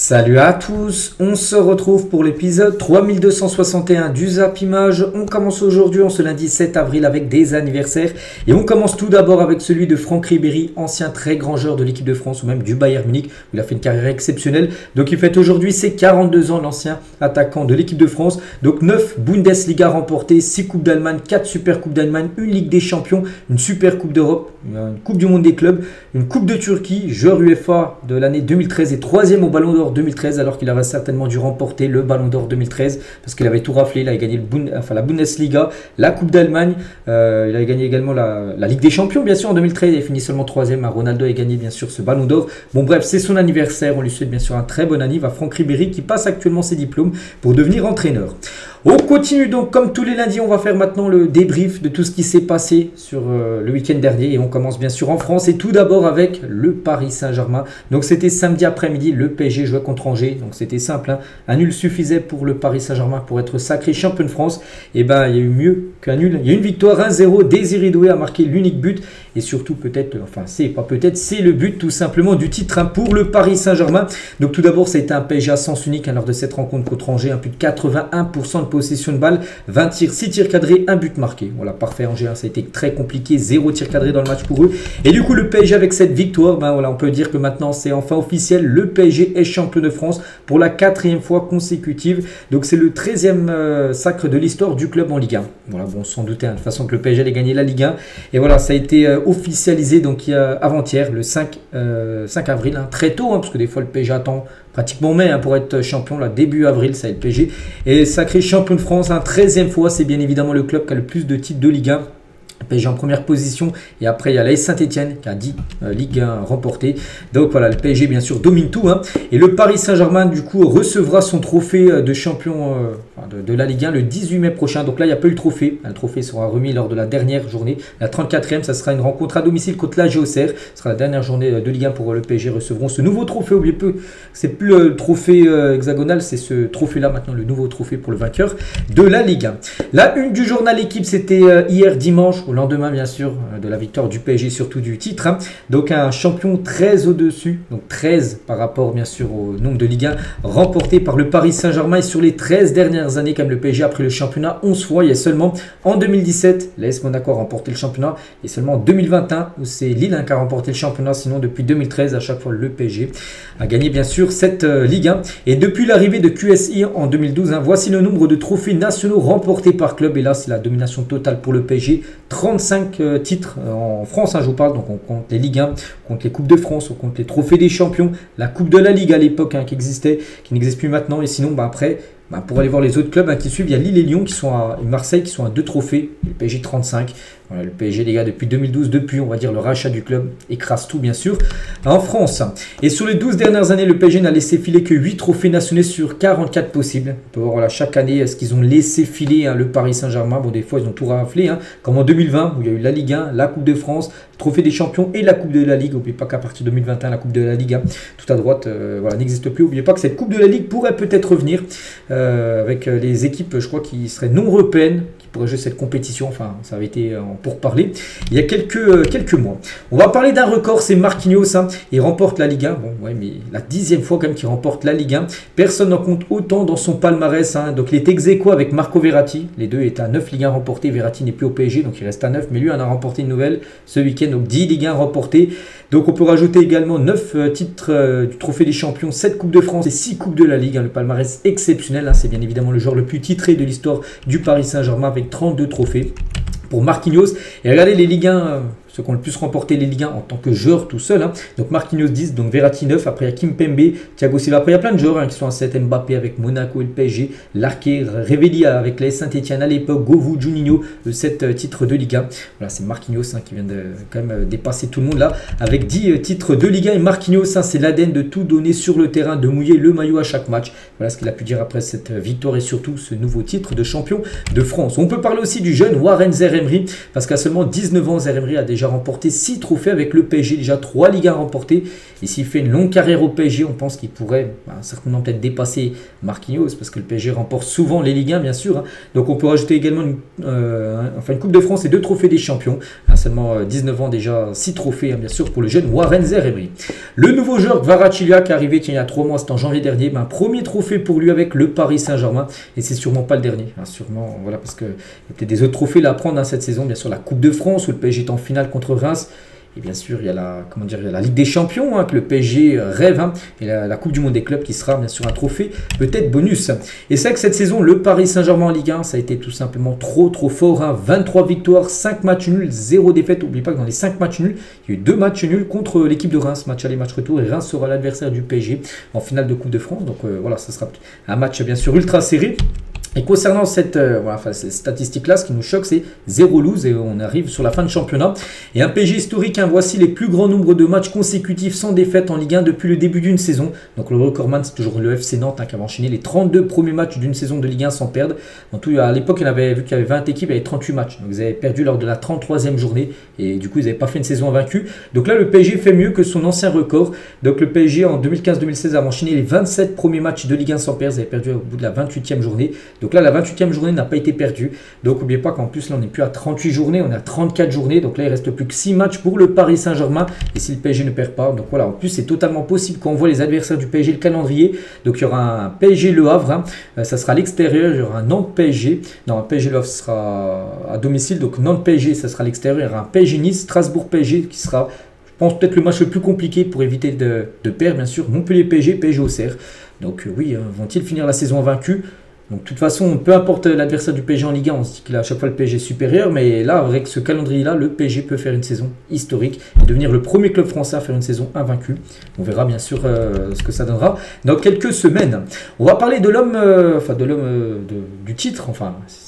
Salut à tous, on se retrouve pour l'épisode 3261 du Zap Image. On commence aujourd'hui en ce lundi 7 avril avec des anniversaires et on commence tout d'abord avec celui de Franck Ribéry, ancien très grand joueur de l'équipe de France ou même du Bayern Munich. Il a fait une carrière exceptionnelle, donc il fête aujourd'hui ses 42 ans, l'ancien attaquant de l'équipe de France. Donc 9 Bundesliga remportées, 6 Coupes d'Allemagne, 4 Super Coupes d'Allemagne, une Ligue des Champions, une Super Coupe d'Europe, une Coupe du Monde des clubs, une Coupe de Turquie, joueur UEFA de l'année 2013 et 3e au Ballon d'Or 2013, alors qu'il aurait certainement dû remporter le Ballon d'Or 2013 parce qu'il avait tout raflé. Il avait gagné la Bundesliga, la Coupe d'Allemagne, il avait gagné également la Ligue des Champions bien sûr en 2013 et finit seulement 3e. Ronaldo a gagné bien sûr ce Ballon d'Or. Bon bref, c'est son anniversaire, on lui souhaite bien sûr un très bon anniversaire à Franck Ribéry qui passe actuellement ses diplômes pour devenir entraîneur. On continue donc comme tous les lundis, on va faire maintenant le débrief de tout ce qui s'est passé sur le week-end dernier et on commence bien sûr en France et tout d'abord avec le Paris Saint-Germain. Donc c'était samedi après-midi, le PSG jouait contre Angers, donc c'était simple, hein. Un nul suffisait pour le Paris Saint-Germain pour être sacré champion de France. Et ben il y a eu mieux qu'un nul, il y a eu une victoire 1-0, Désiré Doué a marqué l'unique but et surtout peut-être, enfin c'est pas peut-être, c'est le but tout simplement du titre, hein, pour le Paris Saint-Germain. Donc tout d'abord ça a été un PSG à sens unique, hein, lors de cette rencontre contre Angers, un plus de 81% de possession de balle, 20 tirs, 6 tirs cadrés, un but marqué. Voilà, parfait Angers, hein, ça a été très compliqué, 0 tir cadré dans le match pour eux. Et du coup le PSG avec cette victoire, ben voilà, on peut dire que maintenant c'est enfin officiel, le PSG est champion de France pour la 4e fois consécutive. Donc c'est le 13e sacre de l'histoire du club en Ligue 1. Voilà, bon, sans douter, hein, de toute façon que le PSG allait gagner la Ligue 1. Et voilà, ça a été officialisé donc avant-hier, le 5 avril, hein, très tôt, hein, parce que des fois le PSG attend pratiquement mai, hein, pour être champion, là, début avril, ça va être le PSG. Et sacré champion de France, hein, 13e fois, c'est bien évidemment le club qui a le plus de titres de Ligue 1. PSG en première position et après il y a l'AS Saint-Etienne qui a 10 Ligue 1 remportées. Donc voilà, le PSG bien sûr domine tout, hein. Et le Paris Saint-Germain du coup recevra son trophée de champion de la Ligue 1 le 18 mai prochain. Donc là il n'y a pas eu le trophée, le trophée sera remis lors de la dernière journée, la 34e. Ça sera une rencontre à domicile contre l'AS Auxerre. Ce sera la dernière journée de Ligue 1 pour le PSG, recevront ce nouveau trophée. Oubliez peu, c'est plus le trophée hexagonal, c'est ce trophée là maintenant, le nouveau trophée pour le vainqueur de la Ligue 1. La une du journal Équipe, c'était hier dimanche, au lendemain bien sûr de la victoire du PSG, surtout du titre, hein. Donc un champion très au-dessus, donc 13 par rapport bien sûr au nombre de Ligue 1 remporté par le Paris Saint-Germain. Et sur les 13 dernières années, comme le PSG a pris le championnat 11 fois, il y a seulement en 2017 l'AS Monaco a remporté le championnat et seulement en 2021 où c'est Lille, hein, qui a remporté le championnat. Sinon depuis 2013 à chaque fois le PSG a gagné bien sûr cette Ligue 1. Et depuis l'arrivée de QSI en 2012, hein, voici le nombre de trophées nationaux remportés par club. Et là c'est la domination totale pour le PSG, 35 titres en France, hein, je vous parle. Donc on compte les Ligue 1, on compte les Coupes de France, on compte les trophées des champions, la Coupe de la Ligue à l'époque, hein, qui existait, qui n'existe plus maintenant. Et sinon après, pour aller voir les autres clubs, hein, qui suivent, il y a Lille et Lyon qui sont et Marseille qui sont à 2 trophées, le PSG 35. Voilà, le PSG les gars depuis 2012, depuis on va dire le rachat du club, écrase tout bien sûr en France. Et sur les 12 dernières années, le PSG n'a laissé filer que 8 trophées nationaux sur 44 possibles. On peut voir voilà, chaque année ce qu'ils ont laissé filer, hein, le Paris Saint-Germain. Bon, des fois ils ont tout raflé, hein, comme en 2020 où il y a eu la Ligue 1, la Coupe de France, le Trophée des Champions et la Coupe de la Ligue. N'oubliez pas qu'à partir de 2021, la Coupe de la Ligue, hein, tout à droite, voilà, n'existe plus. N'oubliez pas que cette Coupe de la Ligue pourrait peut-être revenir avec les équipes, je crois, qui seraient non européennes, qui pourraient jouer cette compétition. Enfin, ça avait été en pourparlers il y a quelques mois. On va parler d'un record, c'est Marquinhos, hein, il remporte la Ligue 1. Bon, ouais, mais la 10e fois quand même qu'il remporte la Ligue 1. Personne n'en compte autant dans son palmarès, hein. Donc il est ex aequo avec Marco Verratti. Les deux étaient à 9 Ligue 1 remportées. Verratti n'est plus au PSG, donc il reste à 9. Mais lui en a remporté une nouvelle ce week-end, donc 10 Ligue 1 remportées. Donc on peut rajouter également 9 titres du Trophée des Champions, 7 Coupes de France et 6 Coupes de la Ligue, hein. Le palmarès exceptionnel, hein. C'est bien évidemment le joueur le plus titré de l'histoire du Paris Saint-Germain avec 32 trophées pour Marquinhos. Et regardez les Ligue 1, ceux qui ont le plus remporté les Ligue 1 en tant que joueur tout seul, hein. Donc Marquinhos 10, donc Verratti 9, après il y a Kimpembe, Thiago Silva, après il y a plein de joueurs, hein, qui sont à 7, Mbappé avec Monaco et le PSG, Larquet, Révéli avec l'AS Saint-Etienne à l'époque, Govou, Juninho, 7 titres de Ligue 1. Voilà, c'est Marquinhos, hein, qui vient de quand même dépasser tout le monde là, avec 10 titres de Ligue 1. Et Marquinhos, hein, c'est l'ADN de tout donner sur le terrain, de mouiller le maillot à chaque match. Voilà ce qu'il a pu dire après cette victoire et surtout ce nouveau titre de champion de France. On peut parler aussi du jeune Warren Zaïre-Emery, parce qu'à seulement 19 ans, Zaïre-Emery a déjà déjà remporté 6 trophées avec le PSG, déjà 3 Ligue 1 remportés. Et s'il fait une longue carrière au PSG, on pense qu'il pourrait certainement peut-être dépasser Marquinhos, parce que le PSG remporte souvent les Ligue 1, bien sûr. Donc on peut rajouter également une Coupe de France et 2 trophées des champions. Seulement 19 ans déjà, 6 trophées, bien sûr, pour le jeune Warren Zaïre-Emery. Le nouveau joueur Kvaratskhelia qui est arrivé il y a 3 mois, c'était en janvier dernier. Premier trophée pour lui avec le Paris Saint-Germain. Et c'est sûrement pas le dernier. Sûrement, voilà, parce qu'il y a peut-être des autres trophées là à prendre cette saison. Bien sûr, la Coupe de France où le PSG est en finale contre Reims. Et bien sûr, il y a la Ligue des Champions que le PSG rêve. Et la Coupe du Monde des clubs qui sera bien sûr un trophée, peut-être bonus. Et c'est vrai que cette saison, le Paris Saint-Germain en Ligue 1, ça a été tout simplement trop fort. 23 victoires, 5 matchs nuls, 0 défaite. N'oubliez pas que dans les 5 matchs nuls, il y a eu 2 matchs nuls contre l'équipe de Reims. Match aller, match retour. Et Reims sera l'adversaire du PSG en finale de Coupe de France. Donc voilà, ça sera un match bien sûr ultra serré. Et concernant cette statistique-là, ce qui nous choque, c'est 0 lose et on arrive sur la fin de championnat. Et un PSG historique, voici les plus grands nombres de matchs consécutifs sans défaite en Ligue 1 depuis le début d'une saison. Donc le recordman, c'est toujours le FC Nantes qui avait enchaîné les 32 premiers matchs d'une saison de Ligue 1 sans perdre. En tout, à l'époque, vu qu'il y avait 20 équipes, il y avait 38 matchs. Donc ils avaient perdu lors de la 33e journée et du coup, ils n'avaient pas fait une saison invaincue. Donc là, le PSG fait mieux que son ancien record. Donc le PSG, en 2015-2016, a enchaîné les 27 premiers matchs de Ligue 1 sans perdre. Ils avaient perdu au bout de la 28e journée. Donc là, la 28e journée n'a pas été perdue. Donc n'oubliez pas qu'en plus, là, on n'est plus à 38 journées, on est à 34 journées. Donc là, il reste plus que 6 matchs pour le Paris Saint-Germain. Et si le PSG ne perd pas, donc voilà, en plus, c'est totalement possible quand on voit les adversaires du PSG, le calendrier. Donc il y aura un PSG Le Havre, ça sera à l'extérieur. Il y aura un Nantes PSG. Non, un PSG Le Havre sera à domicile. Donc Nantes PSG, ça sera à l'extérieur. Il y aura un PSG Nice, Strasbourg PSG qui sera, je pense, peut-être le match le plus compliqué pour éviter de perdre, bien sûr. Montpellier PSG, PSG Auxerre. Donc oui, vont-ils finir la saison invaincus? Donc de toute façon, peu importe l'adversaire du PSG en Ligue 1, on se dit qu'à chaque fois le PSG est supérieur, mais là, avec ce calendrier-là, le PSG peut faire une saison historique et devenir le premier club français à faire une saison invaincue. On verra bien sûr ce que ça donnera dans quelques semaines. On va parler de l'homme, du titre,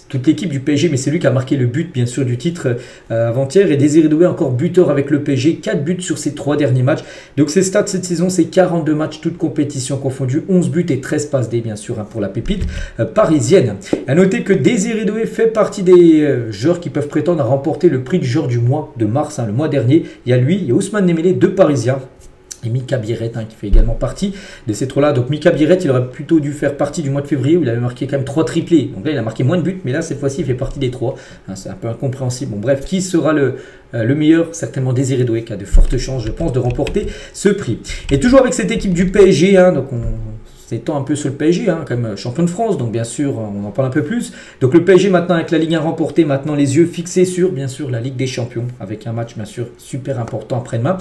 toute l'équipe du PSG, mais c'est lui qui a marqué le but bien sûr du titre avant-hier. Et Désiré Doué encore buteur avec le PSG, 4 buts sur ses 3 derniers matchs. Donc ses stats cette saison, c'est 42 matchs, toutes compétitions confondues, 11 buts et 13 passes D bien sûr pour la pépite parisienne. A noter que Désiré Doué fait partie des joueurs qui peuvent prétendre à remporter le prix du joueur du mois de mars, le mois dernier. Il y a lui, il y a Ousmane Dembélé, 2 Parisiens. Et Mika Biret qui fait également partie de ces trois-là. Donc Mika Biret, il aurait plutôt dû faire partie du mois de février où il avait marqué quand même 3 triplés. Donc là, il a marqué moins de buts, mais là, cette fois-ci, il fait partie des 3. C'est un peu incompréhensible. Bon, bref, qui sera le meilleur? Certainement Désiré Doué qui a de fortes chances, je pense, de remporter ce prix. Et toujours avec cette équipe du PSG, donc on s'étend un peu sur le PSG, quand même champion de France, donc bien sûr, on en parle un peu plus. Donc le PSG maintenant avec la Ligue 1 remportée, maintenant les yeux fixés sur, bien sûr, la Ligue des Champions, avec un match, bien sûr, super important après-demain.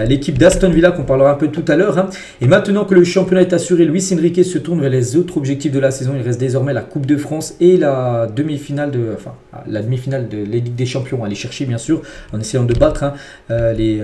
L'équipe d'Aston Villa, qu'on parlera un peu tout à l'heure. Et maintenant que le championnat est assuré, Luis Enrique se tourne vers les autres objectifs de la saison. Il reste désormais la Coupe de France et la demi-finale de la Ligue des Champions à aller chercher, bien sûr, en essayant de battre les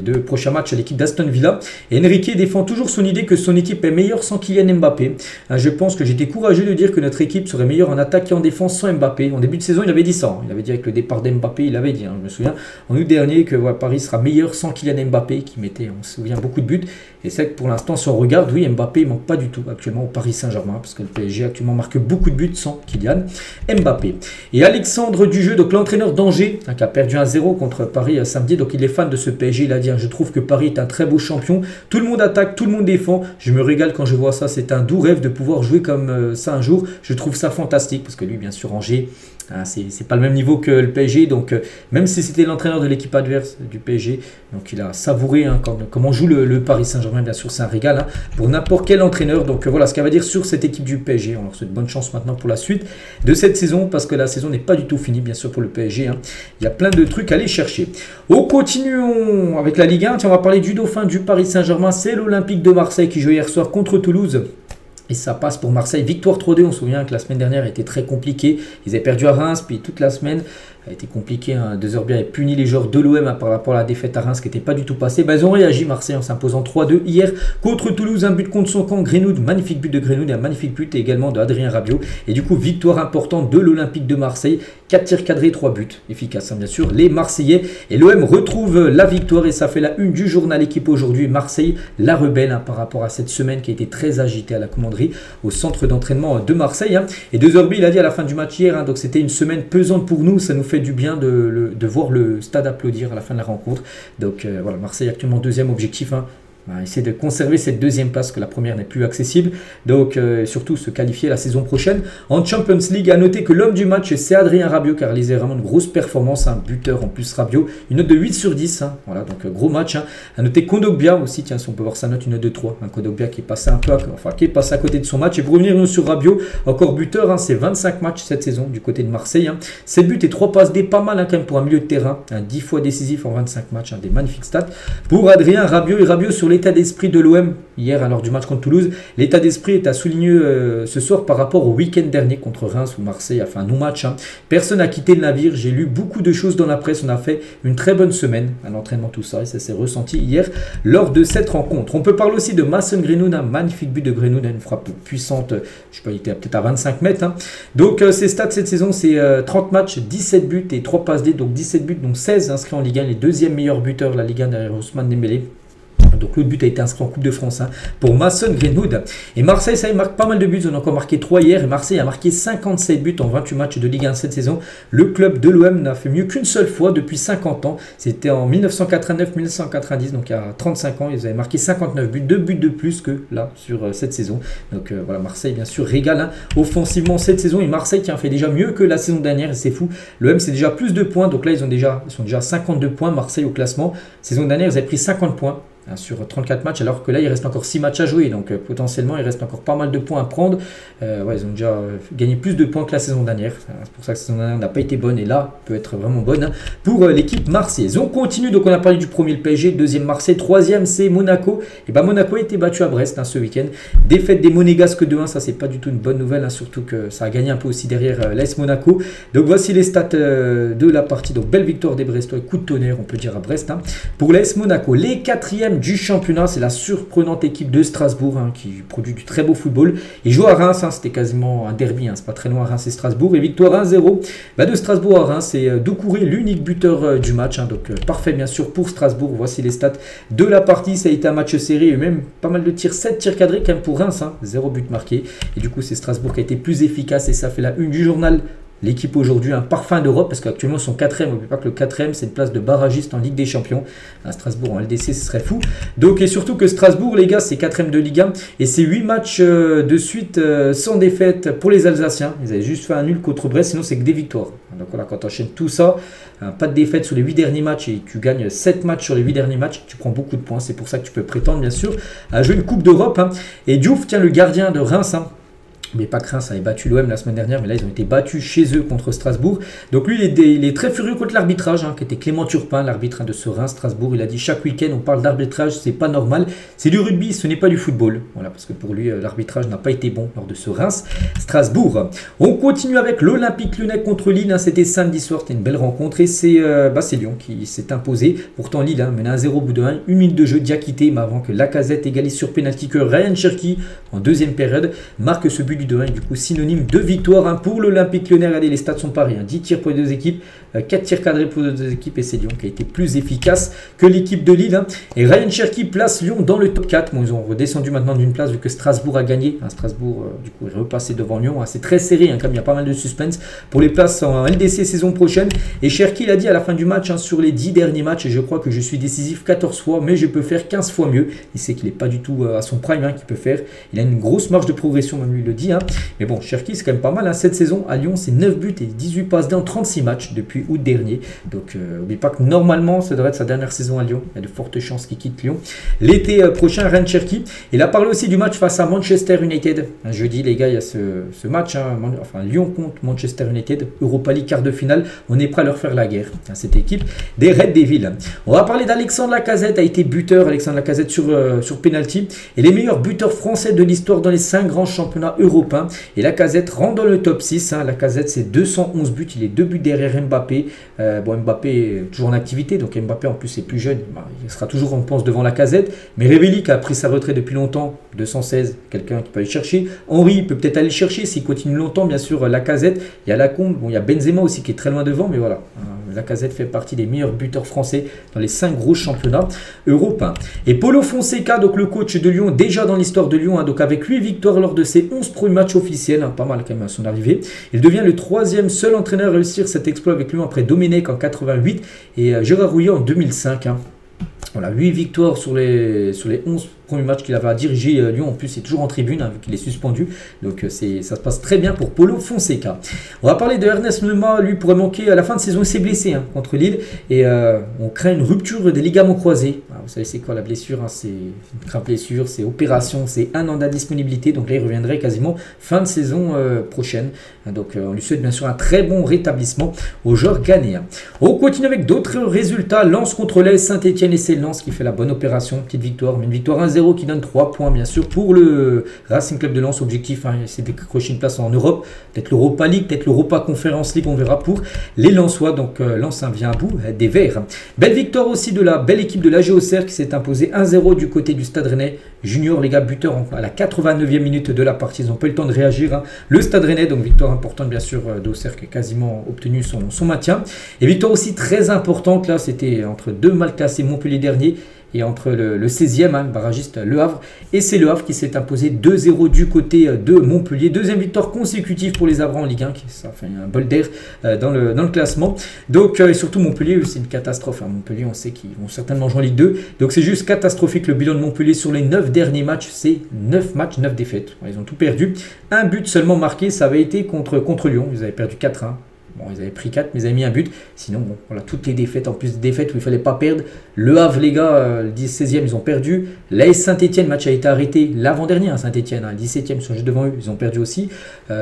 2 prochains matchs à l'équipe d'Aston Villa. Et Enrique défend toujours son idée que son équipe est meilleur sans Kylian Mbappé. Je pense que j'étais courageux de dire que notre équipe serait meilleure en attaque et en défense sans Mbappé. En début de saison, il avait dit ça. Il avait dit avec le départ d'Mbappé, il avait dit, je me souviens, en août dernier, que Paris sera meilleur sans Kylian Mbappé, qui mettait, on se souvient, beaucoup de buts. Et c'est que pour l'instant, si on regarde, oui, Mbappé ne manque pas du tout actuellement au Paris Saint-Germain, parce que le PSG actuellement marque beaucoup de buts sans Kylian Mbappé. Et Alexandre Dujeu, donc l'entraîneur d'Angers, qui a perdu 1-0 contre Paris samedi, donc il est fan de ce PSG. Il a dit, je trouve que Paris est un très beau champion. Tout le monde attaque, tout le monde défend. Je me régale quand je vois ça. C'est un doux rêve de pouvoir jouer comme ça un jour. Je trouve ça fantastique, parce que lui, bien sûr, Angers, c'est pas le même niveau que le PSG, donc même si c'était l'entraîneur de l'équipe adverse du PSG, donc il a savouré comment joue le Paris Saint-Germain. Bien sûr, c'est un régal pour n'importe quel entraîneur. Donc voilà ce qu'elle va dire sur cette équipe du PSG. On leur souhaite bonne chance maintenant pour la suite de cette saison, parce que la saison n'est pas du tout finie, bien sûr, pour le PSG. Il y a plein de trucs à aller chercher. On continue avec la Ligue 1. Tiens, on va parler du dauphin du Paris Saint-Germain. C'est l'Olympique de Marseille qui jouait hier soir contre Toulouse. Et ça passe pour Marseille. Victoire 3-2. On se souvient que la semaine dernière était très compliquée. Ils avaient perdu à Reims, puis toute la semaine a été compliqué. De Zerbi avait puni les joueurs de l'OM par rapport à la défaite à Reims qui n'était pas du tout passée. Ils ont réagi, Marseille, en s'imposant 3-2 hier contre Toulouse. Un but contre son camp. Greenwood, magnifique but de Greenwood et un magnifique but également de Adrien Rabiot. Et du coup, victoire importante de l'Olympique de Marseille. 4 tirs cadrés, 3 buts. Efficace, bien sûr, les Marseillais. Et l'OM retrouve la victoire et ça fait la une du journal Équipe aujourd'hui. Marseille, la rebelle par rapport à cette semaine qui a été très agitée à la commanderie au centre d'entraînement de Marseille. Et de Zerbi, il a dit à la fin du match hier, donc c'était une semaine pesante pour nous. Ça nous fait du bien de voir le stade applaudir à la fin de la rencontre. Donc voilà, Marseille actuellement deuxième objectif, hein. Essayer de conserver cette deuxième place, que la première n'est plus accessible, donc surtout se qualifier la saison prochaine. En Champions League, à noter que l'homme du match c'est Adrien Rabiot qui a réalisé vraiment une grosse performance, un buteur en plus Rabiot, une note de 8 sur 10, hein. Voilà, donc gros match, hein. À noter Kondogbia aussi, tiens, si on peut voir sa note, une note de 3, hein. Kondogbia qui est passé un peu qui est passé à côté de son match. Et pour revenir sur Rabiot, encore buteur, hein, c'est 25 matchs cette saison du côté de Marseille, hein. 7 buts et 3 passes D, pas mal, hein, quand même pour un milieu de terrain, hein, 10 fois décisif en 25 matchs, hein, des magnifiques stats pour Adrien Rabiot. Et Rabiot sur l'état d'esprit de l'OM hier lors du match contre Toulouse. L'état d'esprit est à souligner ce soir par rapport au week-end dernier contre Reims où Marseille a fait un non-match, hein. Personne n'a quitté le navire. J'ai lu beaucoup de choses dans la presse. On a fait une très bonne semaine à l'entraînement, tout ça, et ça s'est ressenti hier lors de cette rencontre. On peut parler aussi de Mason Greenwood, un magnifique but de Greenwood, une frappe puissante. Je sais pas, il était peut-être à 25 mètres, hein. Donc ses stats cette saison, c'est 30 matchs, 17 buts et 3 passes D, donc 17 buts, donc 16 inscrits en Ligue 1, les deuxièmes meilleurs buteurs de la Ligue 1 derrière Ousmane Dembélé. Donc l'autre but a été inscrit en Coupe de France, hein, pour Mason Greenwood. Et Marseille, ça, il marque pas mal de buts. Ils ont encore marqué 3 hier. Et Marseille a marqué 57 buts en 28 matchs de Ligue 1 cette saison. Le club de l'OM n'a fait mieux qu'une seule fois depuis 50 ans. C'était en 1989-1990, donc il y a 35 ans. Ils avaient marqué 59 buts, 2 buts de plus que là sur cette saison. Donc voilà, Marseille, bien sûr, régale, hein, offensivement cette saison. Et Marseille qui a fait déjà mieux que la saison dernière. Et c'est fou. L'OM, c'est déjà plus de points. Donc là, ils sont déjà à 52 points. Marseille au classement. Saison dernière, ils avaient pris 50 points. Sur 34 matchs, alors que là il reste encore 6 matchs à jouer, donc potentiellement il reste encore pas mal de points à prendre. Ouais, ils ont déjà gagné plus de points que la saison dernière, c'est pour ça que la saison dernière n'a pas été bonne, et là peut être vraiment bonne, hein, pour l'équipe marseillaise. On continue, donc on a parlé du premier, le PSG, deuxième Marseille, troisième c'est Monaco. Et ben Monaco a été battu à Brest, hein, ce week-end, défaite des Monégasques 2-1, ça c'est pas du tout une bonne nouvelle, hein, surtout que ça a gagné un peu aussi derrière l'AS Monaco. Donc voici les stats de la partie, donc belle victoire des Brestois, coup de tonnerre on peut dire à Brest, hein. Pour l'AS Monaco, les quatrièmes du championnat, c'est la surprenante équipe de Strasbourg, hein, qui produit du très beau football. Ils jouent à Reims, hein, c'était quasiment un derby, hein, c'est pas très loin, Reims et Strasbourg. Et victoire 1-0 de Strasbourg à Reims. C'est Doucouré l'unique buteur du match, hein, donc parfait bien sûr pour Strasbourg. Voici les stats de la partie, ça a été un match serré et même pas mal de tirs, 7 tirs cadrés quand même pour Reims, hein, 0 but marqué. Et du coup c'est Strasbourg qui a été plus efficace et ça fait la une du journal. L'équipe aujourd'hui, un parfum d'Europe, parce qu'actuellement ils sont 4e. N'oubliez pas que le 4e, c'est une place de barragiste en Ligue des Champions. À Strasbourg en LDC, ce serait fou. Donc, et surtout que Strasbourg, les gars, c'est 4e de Ligue 1. Et c'est 8 matchs de suite sans défaite pour les Alsaciens. Ils avaient juste fait un nul contre Brest, sinon c'est que des victoires. Donc voilà, quand tu enchaînes tout ça, pas de défaite sur les 8 derniers matchs et tu gagnes 7 matchs sur les 8 derniers matchs, tu prends beaucoup de points. C'est pour ça que tu peux prétendre, bien sûr, à jouer une Coupe d'Europe, hein. Et Diouf, tiens, le gardien de Reims, hein. Mais pas que Reims avait battu l'OM la semaine dernière, mais là ils ont été battus chez eux contre Strasbourg. Donc lui il est très furieux contre l'arbitrage, hein, qui était Clément Turpin, l'arbitre de ce Reims-Strasbourg. Il a dit chaque week-end on parle d'arbitrage, c'est pas normal, c'est du rugby, ce n'est pas du football. Voilà, parce que pour lui l'arbitrage n'a pas été bon lors de ce Reims-Strasbourg. On continue avec l'Olympique Lyonnais contre Lille, hein, c'était samedi soir, c'était une belle rencontre et c'est Lyon qui s'est imposé. Pourtant Lille, hein, menait 1-0 au bout de 1 minute de jeu, Diakité, mais avant que Lacazette égalise sur pénalty, que Ryan Cherki en deuxième période marque ce but du 2-1, du coup synonyme de victoire, hein, pour l'Olympique Lyonnais. Regardez, les stats sont pareils, hein, 10 tirs pour les deux équipes, 4 tirs cadrés pour les deux équipes, et c'est Lyon qui a été plus efficace que l'équipe de Lille, hein. Et Ryan Cherki place Lyon dans le top 4. Bon, ils ont redescendu maintenant d'une place vu que Strasbourg a gagné, hein. Strasbourg du coup est repassé devant Lyon, hein. C'est très serré, hein, comme il y a pas mal de suspense pour les places en LDC saison prochaine. Et Cherki l'a dit à la fin du match, hein, sur les 10 derniers matchs, et je crois que je suis décisif 14 fois, mais je peux faire 15 fois mieux. Il sait qu'il n'est pas du tout à son prime, hein, qu'il peut faire. Il a une grosse marge de progression, même lui le dit, hein. Mais bon, Cherki, c'est quand même pas mal, hein. Cette saison à Lyon, c'est 9 buts et 18 passes D en 36 matchs depuis août dernier. Donc, n'oubliez pas que normalement, ça devrait être sa dernière saison à Lyon. Il y a de fortes chances qu'il quitte Lyon l'été prochain, Ryan Cherki. Il a parlé aussi du match face à Manchester United. Un jeudi, les gars, il y a ce match, hein, enfin Lyon contre Manchester United, Europa League quart de finale. On est prêt à leur faire la guerre, hein, cette équipe des Red Devils. On va parler d'Alexandre Lacazette, a été buteur, Alexandre Lacazette sur penalty. Et les meilleurs buteurs français de l'histoire dans les 5 grands championnats européens. Et Lacazette rentre dans le top 6. Hein. Lacazette, c'est 211 buts. Il est 2 buts derrière Mbappé. Bon, Mbappé est toujours en activité. Donc Mbappé, en plus, est plus jeune. Bah, il sera toujours, on pense, devant Lacazette. Mais Révéli, qui a pris sa retraite depuis longtemps, 216, quelqu'un qui peut aller chercher. Henry peut peut-être aller chercher s'il continue longtemps, bien sûr. Lacazette, il y a Lacombe. Bon, il y a Benzema aussi qui est très loin devant. Mais voilà. Lacazette fait partie des meilleurs buteurs français dans les 5 gros championnats européens. Et Paulo Fonseca, donc le coach de Lyon, déjà dans l'histoire de Lyon, donc avec 8 victoires lors de ses 11 premiers matchs officiels, pas mal quand même à son arrivée. Il devient le 3e seul entraîneur à réussir cet exploit avec Lyon après Domenech en 88 et Gérard Rouillet en 2005. Voilà, 8 victoires sur les 11 premiers matchs qu'il avait à diriger Lyon. En plus, c'est toujours en tribune, vu qu'il est suspendu. Donc, ça se passe très bien pour Paulo Fonseca. On va parler de Ernest Nouma. Lui pourrait manquer à la fin de saison. Il s'est blessé contre Lille. Et on craint une rupture des ligaments croisés. Alors, vous savez, c'est quoi la blessure, c'est une grave blessure, c'est opération, c'est 1 an d'indisponibilité. Donc là, il reviendrait quasiment fin de saison prochaine. Donc, on lui souhaite bien sûr un très bon rétablissement au joueur ghanéen. On continue avec d'autres résultats. Lens contre l'AS Saint-Etienne et c'est Lens qui fait la bonne opération. Petite victoire, mais une victoire 1-0 qui donne 3 points bien sûr pour le Racing Club de Lens. Objectif, c'est de décrocher une place en Europe, peut-être l'Europa League, peut-être l'Europa Conference League, on verra pour les Lensois. Donc Lens vient à bout des Verts. Belle victoire aussi de la belle équipe de l'AG Auxerre qui s'est imposée 1-0 du côté du Stade Rennais. Junior, les gars, buteur à la 89e minute de la partie. Ils n'ont pas eu le temps de réagir. Le Stade Rennais, donc victoire importante bien sûr d'Auxerre qui a quasiment obtenu son maintien. Et victoire aussi très importante, là c'était entre deux mal classés, Montpellier dernier et entre le 16e, le barragiste Le Havre. Et c'est Le Havre qui s'est imposé 2-0 du côté de Montpellier. Deuxième victoire consécutive pour les Havres en Ligue 1, ça fait un bol d'air dans le classement. Donc, et surtout Montpellier, c'est une catastrophe. Montpellier, on sait qu'ils vont certainement jouer en Ligue 2. Donc c'est juste catastrophique le bilan de Montpellier sur les 9 derniers matchs. C'est 9 matchs, 9 défaites. Ils ont tout perdu. Un but seulement marqué, ça avait été contre Lyon. Ils avaient perdu 4-1. Bon, ils avaient pris 4, mais ils avaient mis un but. Sinon, bon, voilà, toutes les défaites, en plus des défaites où il ne fallait pas perdre. Le Havre, les gars, le 16e, ils ont perdu. L'AS Saint-Etienne, le match a été arrêté l'avant-dernier, Saint-Etienne, le 17e, ils sont juste devant eux, ils ont perdu aussi.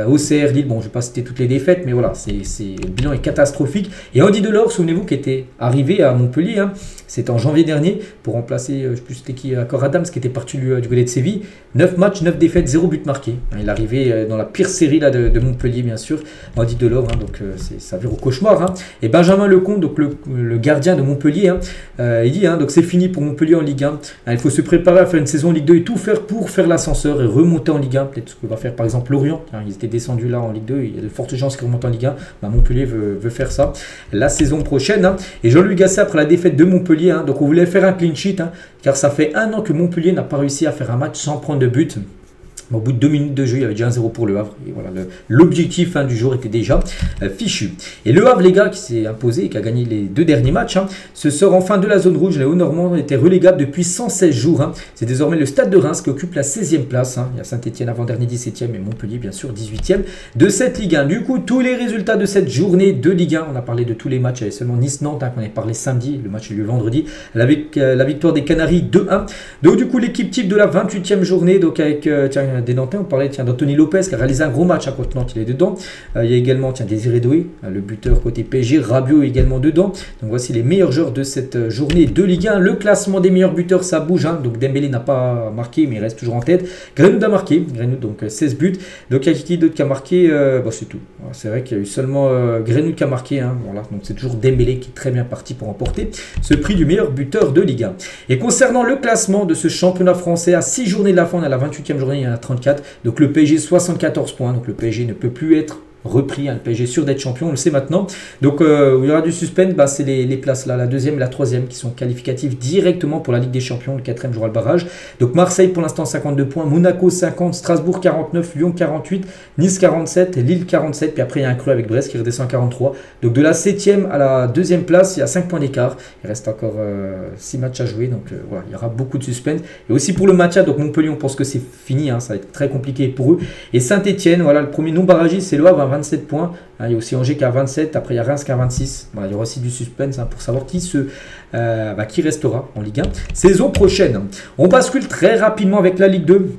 Auxerre, Lille, bon, je ne vais pas citer toutes les défaites, mais voilà, le bilan est catastrophique. Et Andy Delors, souvenez-vous, qui était arrivé à Montpellier, c'était en janvier dernier, pour remplacer, je ne sais plus c'était qui, Cor Adams, qui était parti du côté de Séville. 9 matchs, 9 défaites, 0 but marqué. Il est arrivé dans la pire série là, de Montpellier, bien sûr. Andy Delors, donc ça vire au cauchemar. Et Benjamin Lecomte, donc le gardien de Montpellier, il dit donc c'est fini pour Montpellier en Ligue 1. Il faut se préparer à faire une saison en Ligue 2 et tout faire pour faire l'ascenseur et remonter en Ligue 1. Peut-être ce que va faire par exemple Lorient. Ils étaient descendus là en Ligue 2. Il y a de fortes chances qu'ils remontent en Ligue 1. Montpellier veut faire ça la saison prochaine. Et Jean-Louis Gasset, après la défaite de Montpellier, donc on voulait faire un clean sheet, car ça fait 1 an que Montpellier n'a pas réussi à faire un match sans prendre de but. Au bout de 2 minutes de jeu, il y avait déjà 1-0 pour Le Havre. Et voilà, l'objectif du jour était déjà fichu. Et Le Havre, les gars, qui s'est imposé et qui a gagné les 2 derniers matchs, se sort enfin de la zone rouge. Les Hauts-Normands étaient relégables depuis 116 jours. C'est désormais le Stade de Reims qui occupe la 16e place. Il y a Saint-Etienne avant-dernier 17e et Montpellier, bien sûr, 18e de cette Ligue 1. Du coup, tous les résultats de cette journée de Ligue 1, on a parlé de tous les matchs. Il y avait seulement Nice-Nantes qu'on a parlé samedi. Le match a eu lieu vendredi. Avec la victoire des Canaries 2-1. Donc, du coup, l'équipe type de la 28e journée, donc avec des Nantais, on parlait d'Anthony Lopez qui a réalisé un gros match contre Nantes, il est dedans. Il y a également Désiré Doué, le buteur côté PSG, Rabiot également dedans. Donc voici les meilleurs joueurs de cette journée de Ligue 1. Le classement des meilleurs buteurs, ça bouge. Donc Dembélé n'a pas marqué, mais il reste toujours en tête. Greenwood a marqué, Greenwood donc 16 buts. Donc il y a qui d'autre qui a marqué, c'est tout. C'est vrai qu'il y a eu seulement Greenwood qui a marqué. Voilà. Donc c'est toujours Dembélé qui est très bien parti pour remporter ce prix du meilleur buteur de Ligue 1. Et concernant le classement de ce championnat français, à 6 journées de la fin, on a la 28e journée, il y en a 34. Donc le PSG 74 points, donc le PSG ne peut plus être repris, le PSG est sûr d'être champion, on le sait maintenant. Donc où il y aura du suspense, c'est les places là, la 2e et la 3e qui sont qualificatives directement pour la Ligue des Champions. Le 4e jouera le barrage. Donc Marseille pour l'instant 52 points, Monaco 50, Strasbourg 49, Lyon 48, Nice 47, Lille 47, puis après il y a un creux avec Brest qui redescend à 43. Donc de la 7e à la 2e place, il y a 5 points d'écart. Il reste encore 6 matchs à jouer, donc voilà, il y aura beaucoup de suspense. Et aussi pour le match, donc Montpellier, on pense que c'est fini, ça va être très compliqué pour eux. Et Saint-Etienne, voilà, le premier non barragiste, c'est Le Havre à 27 points. Il y a aussi Angers qui a 27, après il y a Reims qui a 26. Voilà, il y aura aussi du suspense pour savoir qui restera en Ligue 1 saison prochaine. On bascule très rapidement avec la Ligue 2.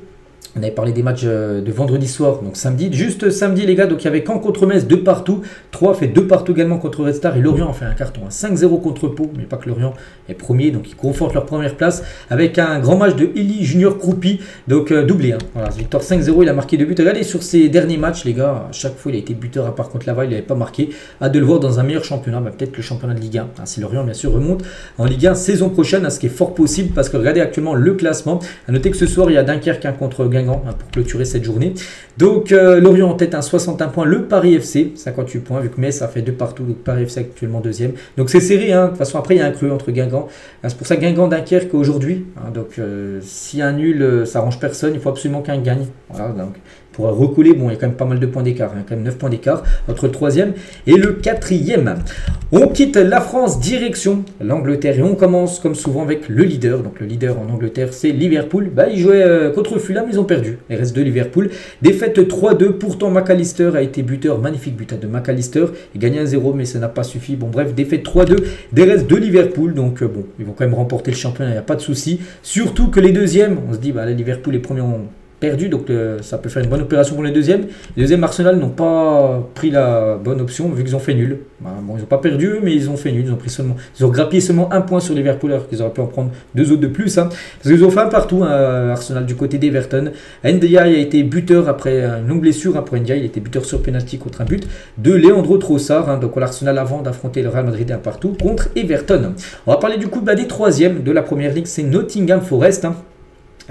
On avait parlé des matchs de vendredi soir, donc samedi. Juste samedi, les gars, donc il y avait Caen contre Metz, 2 partout. 3 fait 2 partout également contre Red Star. Et Lorient a fait un carton, 5-0 contre Pau. Mais pas que Lorient est premier, donc ils confortent leur première place. Avec un grand match de Eli Junior Croupi, donc doublé. Voilà, victoire 5-0, il a marqué 2 buts. Regardez sur ses derniers matchs, les gars, à chaque fois il a été buteur, à part contre Laval, il n'avait pas marqué. Hâte de le voir dans un meilleur championnat, peut-être le championnat de Ligue 1. Si Lorient, bien sûr, remonte en Ligue 1 saison prochaine, ce qui est fort possible, parce que regardez actuellement le classement. À noter que ce soir, il y a Dunkerque contre Guingamp Guingamp pour clôturer cette journée. Donc Lorient en tête à 61 points, le Paris FC 58 points, vu que Metz a fait 2 partout, donc Paris FC actuellement deuxième. Donc c'est serré, hein. De toute façon après il y a un creux entre Guingamp. C'est pour ça Guingamp-Dunkerque aujourd'hui. Hein. Donc si un nul, ça arrange personne, il faut absolument qu'un gagne. Voilà, donc pour recoller, bon, il y a quand même pas mal de points d'écart, hein, quand même 9 points d'écart entre le 3e et le 4e. On quitte la France, direction l'Angleterre et on commence comme souvent avec le leader. Donc le leader en Angleterre, c'est Liverpool. Ils jouaient contre Fulham, ils ont perdu. Les restes de Liverpool. Défaite 3-2, pourtant McAllister a été buteur, magnifique but de McAllister. Il gagne 1-0, mais ça n'a pas suffi. Bon bref, défaite 3-2 des restes de Liverpool. Donc bon, ils vont quand même remporter le championnat, il n'y a pas de souci. Surtout que les deuxièmes, on se dit, là, Liverpool, les premiers ont perdu, donc ça peut faire une bonne opération pour les deuxièmes. Les deuxièmes, Arsenal n'ont pas pris la bonne option vu qu'ils ont fait nul. Bon, ils n'ont pas perdu, mais ils ont fait nul. Ils ont grappillé seulement un point sur Liverpool alors qu'ils auraient pu en prendre 2 autres de plus. Hein, parce qu'ils ont fait un partout, Arsenal du côté d'Everton. Ndiaye a été buteur après une longue blessure. Pour Ndiaye, il était buteur sur penalty contre un but de Leandro Trossard. Donc l'Arsenal avant d'affronter le Real Madrid un partout contre Everton. On va parler du coup des troisièmes de la première ligue, c'est Nottingham Forest.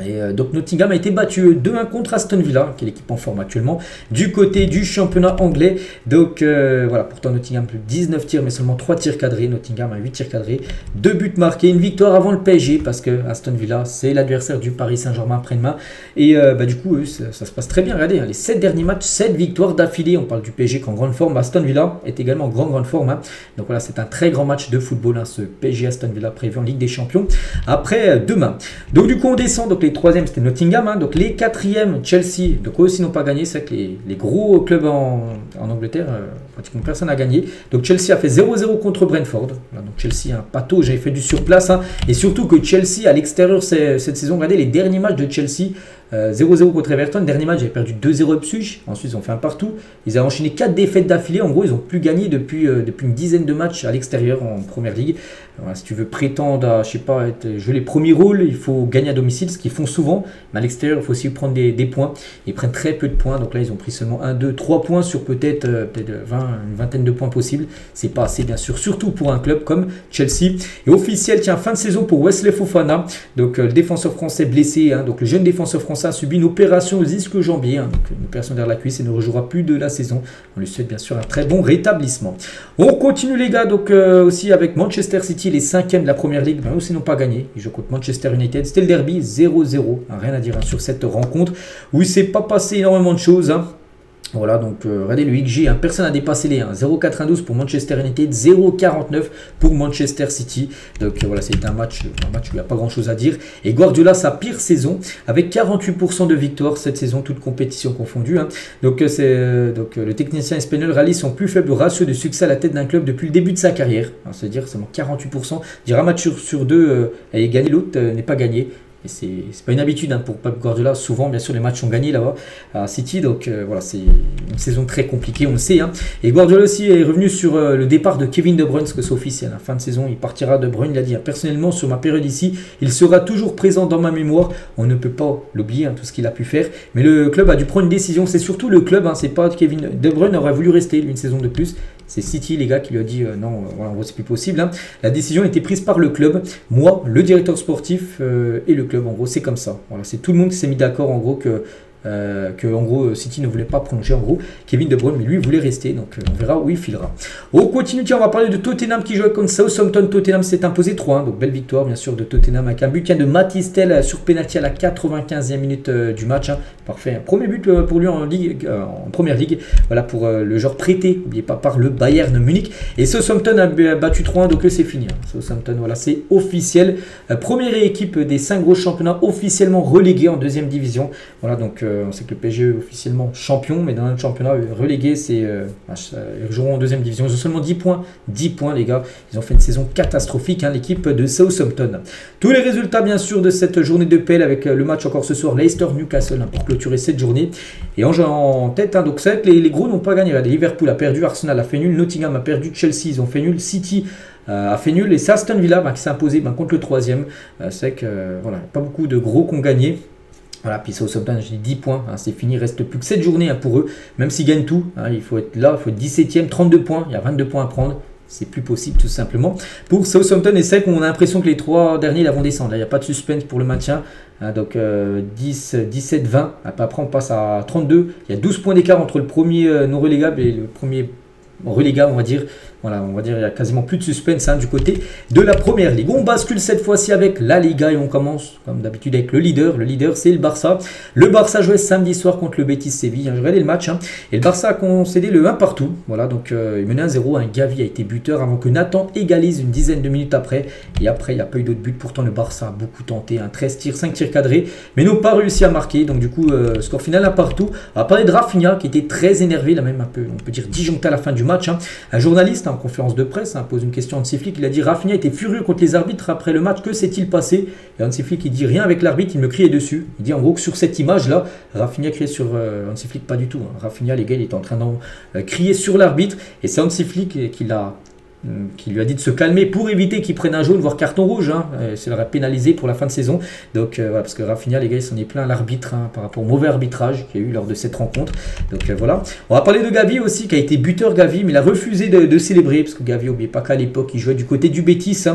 Et donc Nottingham a été battu 2-1 contre Aston Villa, qui est l'équipe en forme actuellement, du côté du championnat anglais. Donc voilà, pourtant Nottingham plus 19 tirs, mais seulement 3 tirs cadrés. Nottingham a 8 tirs cadrés, 2 buts marqués, une victoire avant le PSG, parce que Aston Villa, c'est l'adversaire du Paris Saint-Germain après-demain. Et du coup, eux, ça se passe très bien. Regardez, les 7 derniers matchs, 7 victoires d'affilée. On parle du PSG qui est en grande forme. Aston Villa est également en grande forme. Hein. Donc voilà, c'est un très grand match de football, ce PSG Aston Villa prévu en Ligue des Champions après demain. Donc du coup, on descend. Donc les 3e c'était Nottingham, donc les 4e Chelsea, donc eux aussi n'ont pas gagné, c'est vrai que les gros clubs en Angleterre, pratiquement personne n'a gagné. Donc Chelsea a fait 0-0 contre Brentford, donc Chelsea un pâteau, j'avais fait du surplace, et surtout que Chelsea à l'extérieur cette saison, regardez les derniers matchs de Chelsea, 0-0 contre Everton, dernier match, j'avais perdu 2-0 Ipswich, ensuite ils ont fait un partout, ils ont enchaîné 4 défaites d'affilée, en gros ils n'ont plus gagné depuis une dizaine de matchs à l'extérieur en première ligue. Alors, si tu veux prétendre à, je sais pas, jouer les premiers rôles, il faut gagner à domicile, ce qu'ils font souvent, mais à l'extérieur il faut aussi prendre des points, ils prennent très peu de points, donc là ils ont pris seulement 1, 2, 3 points sur peut-être 20, une vingtaine de points possibles, c'est pas assez bien sûr, surtout pour un club comme Chelsea. Et officiel, tiens, fin de saison pour Wesley Fofana, donc le défenseur français blessé, donc le jeune défenseur français a subi une opération aux ischio-jambiers, donc une opération derrière la cuisse et ne rejouera plus de la saison. On lui souhaite bien sûr un très bon rétablissement. On continue les gars, donc aussi avec Manchester City, les 5e de la première ligue, eux aussi n'ont pas gagné. Ils jouent contre Manchester United, c'était le derby 0-0, rien à dire sur cette rencontre où il ne s'est pas passé énormément de choses. Voilà, donc regardez le XG, personne n'a dépassé les 0,92 pour Manchester United, 0,49 pour Manchester City. Donc voilà, c'est un match où il n'y a pas grand chose à dire. Et Guardiola, sa pire saison, avec 48% de victoires cette saison, toute compétition confondue. Donc le technicien espagnol réalise son plus faible ratio de succès à la tête d'un club depuis le début de sa carrière. C'est-à-dire seulement 48%. Dire un match sur 2 et gagner, l'autre n'est pas gagné. Et c'est pas une habitude pour Pep Guardiola. Souvent, bien sûr, les matchs sont gagnés là-bas à City. Donc voilà, c'est une saison très compliquée, on le sait. Et Guardiola aussi est revenu sur le départ de Kevin De Bruyne, parce que c'est officiel. Fin de saison, il partira. De Bruyne. Il a dit personnellement, sur ma période ici, il sera toujours présent dans ma mémoire. On ne peut pas l'oublier, tout ce qu'il a pu faire. Mais le club a dû prendre une décision. C'est surtout le club. C'est pas Kevin De Bruyne aurait voulu rester une saison de plus. C'est City, les gars, qui lui a dit non, voilà, en gros, c'est plus possible. La décision a été prise par le club, moi, le directeur sportif et le club. En gros, c'est comme ça. Voilà, c'est tout le monde qui s'est mis d'accord, en gros, que en gros City ne voulait pas prolonger, en gros Kevin De Bruyne, mais lui voulait rester, donc on verra où il filera. On continue, tiens, on va parler de Tottenham qui joue contre Southampton. Tottenham s'est imposé 3-1, donc belle victoire bien sûr de Tottenham avec un but de Matistel sur penalty à la 95e minute du match. Parfait, un premier but pour lui en première ligue, voilà, pour le joueur prêté, n'oubliez pas, par le Bayern Munich. Et Southampton a battu 3-1, donc c'est fini. Southampton, voilà, c'est officiel. Première équipe des 5 gros championnats officiellement reléguée en 2e division. Voilà, donc on sait que le PSG est officiellement champion, mais dans notre championnat relégué, ils joueront en 2e division. Ils ont seulement 10 points. 10 points, les gars. Ils ont fait une saison catastrophique, l'équipe de Southampton. Tous les résultats, bien sûr, de cette journée de PL avec le match encore ce soir, Leicester-Newcastle, pour clôturer cette journée. Et en tête, donc c'est vrai que les gros n'ont pas gagné. Liverpool a perdu, Arsenal a fait nul, Nottingham a perdu, Chelsea, ils ont fait nul, City a fait nul, et c'est Aston Villa qui s'est imposé contre le 3e. C'est vrai que voilà, pas beaucoup de gros qui ont gagné. Voilà, puis Southampton, j'ai dit 10 points, c'est fini, il ne reste plus que 7 journées pour eux, même s'ils gagnent tout, il faut être là, il faut être 17e, 32 points, il y a 22 points à prendre, c'est plus possible tout simplement. Pour Southampton et Sec, on a l'impression que les 3 derniers là, vont descendre. Là, il n'y a pas de suspense pour le maintien. Donc 10, 17, 20. Après, on passe à 32. Il y a 12 points d'écart entre le premier non relégable et le premier relégable, on va dire. Voilà, on va dire il y a quasiment plus de suspense du côté de la première ligue. On bascule cette fois-ci avec la Liga et on commence comme d'habitude avec le leader. Le leader, c'est le Barça. Le Barça jouait samedi soir contre le Betis Séville. J'ai regardé le match et le Barça a concédé le 1 partout. Voilà, donc il menait 1-0. Gavi a été buteur avant que Nathan égalise une dizaine de minutes après. Et après, il n'y a pas eu d'autres buts. Pourtant, le Barça a beaucoup tenté. 13 tirs, 5 tirs cadrés, mais n'ont pas réussi à marquer. Donc du coup, score final 1 partout. On va parler de Rafinha qui était très énervé, là même un peu, on peut dire disjoncté à la fin du match. Un journaliste en conférence de presse pose une question à Hansi Flick. Il a dit Rafinha était furieux contre les arbitres après le match. Que s'est-il passé? Et Hansi Flick il dit rien avec l'arbitre, il me criait dessus. Il dit en gros que sur cette image là, Rafinha criait sur Hansi Flick, pas du tout. Rafinha, les gars, il était en train de crier sur l'arbitre et c'est Hansi Flick qui lui a dit de se calmer pour éviter qu'il prenne un jaune, voire carton rouge. Ça l'aurait pénalisé pour la fin de saison. Donc voilà, parce que Rafinha, les gars, il s'en est plein à l'arbitre par rapport au mauvais arbitrage qu'il y a eu lors de cette rencontre. Donc voilà. On va parler de Gavi aussi, qui a été buteur Gavi, mais il a refusé de célébrer, parce que Gavi, n'oubliez pas qu'à l'époque, il jouait du côté du Betis.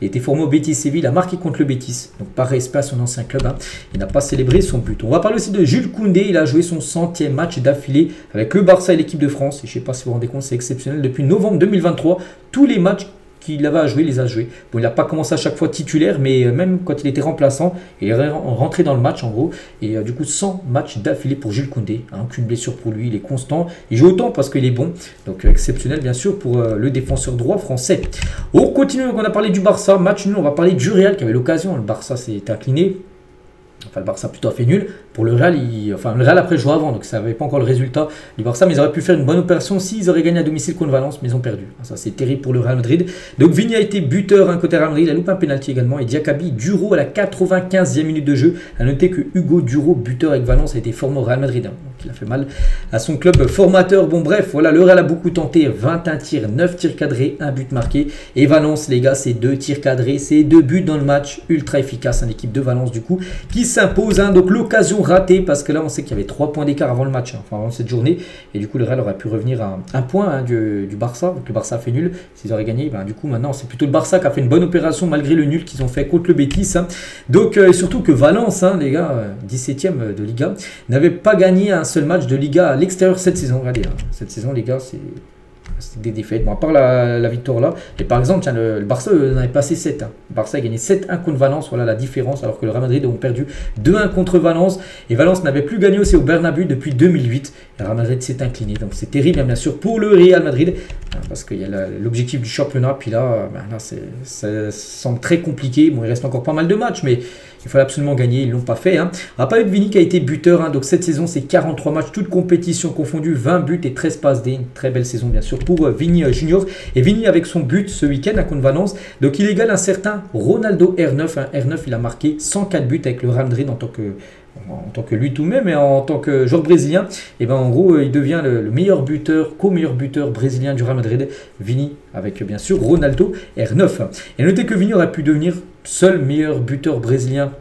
Il était formé au Betis Séville, il a marqué contre le Betis. Donc par respect à son ancien club, il n'a pas célébré son but. On va parler aussi de Jules Koundé, il a joué son 100e match d'affilée avec le Barça et l'équipe de France. Et je ne sais pas si vous vous rendez compte, c'est exceptionnel. Depuis novembre 2023, tous les matchs qu'il avait à jouer, il les a joués. Bon, il n'a pas commencé à chaque fois titulaire, mais même quand il était remplaçant, il est rentré dans le match en gros. Et du coup, 100 matchs d'affilée pour Jules Koundé. Aucune blessure pour lui, il est constant. Il joue autant parce qu'il est bon. Donc exceptionnel bien sûr pour le défenseur droit français. On continue, on a parlé du Barça. Match nul, on va parler du Real qui avait l'occasion. Le Barça s'est incliné. Enfin, le Barça plutôt a fait nul. Pour le Real, le Real après jouait avant, donc ça n'avait pas encore le résultat du Barça, mais ils auraient pu faire une bonne opération s'ils auraient gagné à domicile contre Valence, mais ils ont perdu. Ça, c'est terrible pour le Real Madrid. Donc Vini a été buteur côté Real Madrid, il a loupé un penalty également, et Diakabi Duro à la 95e minute de jeu. A noter que Hugo Duro, buteur avec Valence, a été formé au Real Madrid. Donc il a fait mal à son club formateur. Bon bref, voilà, le Real a beaucoup tenté, 21 tirs, 9 tirs cadrés, 1 but marqué. Et Valence, les gars, c'est 2 tirs cadrés, c'est 2 buts dans le match, ultra efficace, une équipe de Valence du coup, qui s'impose. Donc l'occasion ratée, parce que là on sait qu'il y avait 3 points d'écart avant le match, enfin avant cette journée, et du coup le Real aurait pu revenir à un point du Barça. Donc le Barça a fait nul, s'ils auraient gagné, du coup maintenant c'est plutôt le Barça qui a fait une bonne opération malgré le nul qu'ils ont fait contre le Betis. Donc surtout que Valence, les gars, 17e de Liga, n'avait pas gagné un seul match de Liga à l'extérieur cette saison. Regardez, cette saison les gars, c'est des défaites. Bon, à part la victoire là. Et par exemple, tiens, le Barça en avait passé 7. Le Barça a gagné 7-1 contre Valence. Voilà la différence. Alors que le Real Madrid ont perdu 2-1 contre Valence. Et Valence n'avait plus gagné aussi au Bernabéu depuis 2008. Et le Real Madrid s'est incliné. Donc c'est terrible, bien sûr, pour le Real Madrid. Parce qu'il y a l'objectif du championnat. Puis là, ça semble très compliqué. Bon, il reste encore pas mal de matchs. Mais il fallait absolument gagner. Ils ne l'ont pas fait. On va parler de Vini qui a été buteur. Donc cette saison, c'est 43 matchs, toutes compétitions confondues. 20 buts et 13 passes D. Une très belle saison, bien sûr, pour Vini Junior. Et Vini avec son but ce week-end contre Valence. Donc il égale un certain Ronaldo R9. R9, il a marqué 104 buts avec le Real Madrid en tant que lui tout même, et en tant que joueur brésilien. Et en gros, il devient le meilleur buteur, co-meilleur buteur brésilien du Real Madrid. Vini avec bien sûr Ronaldo R9. Et notez que Vini aurait pu devenir seul meilleur buteur brésilien